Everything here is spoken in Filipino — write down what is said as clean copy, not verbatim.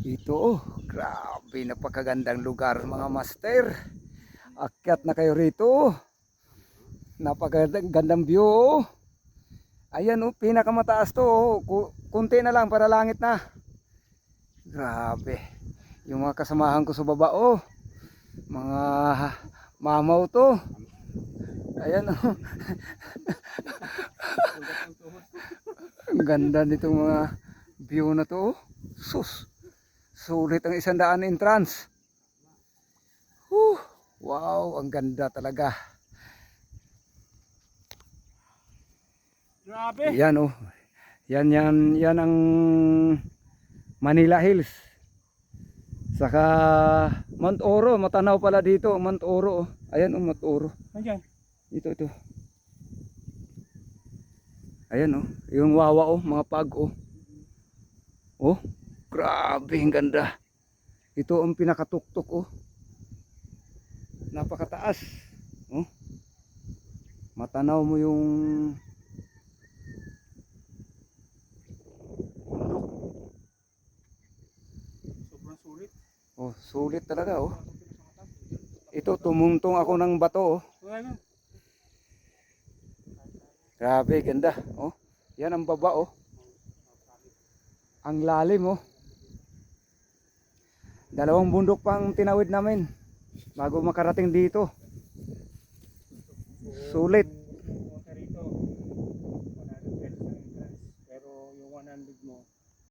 Ito oh, grabe, napakagandang lugar mga master. Akyat na kayo rito. Napakagandang view oh. Ayan oh, pinakamataas to oh. Kunti na lang para langit na. Grabe. Yung mga kasamahan ko sa baba oh. Mga mamaw to. Ayan oh. Ang ganda nitong mga view na to oh. Sus. Sulit ang 100 entrance. Wow, ang ganda talaga. Grabe. Yan oh. Yan ang Manila Hills. Saka Mount Oro, matanaw pala dito, Mount Oro oh. Ayan oh, Mount Oro. Nandiyan. Ito. Ayan oh, yung wawa oh, mga pag oh. Oh, grabe ang ganda. Ito ang pinakatuktok oh. Napakataas. Oh. Matanaw mo yung bundok. Sobrang sulit. Oh, sulit talaga oh. Ito tumungtong ako ng bato oh. Ano? Grabe, ganda oh. Yan ang baba oh. Ang lalim oh. Dalawang bundok pang tinawid namin bago makarating dito. Sulit.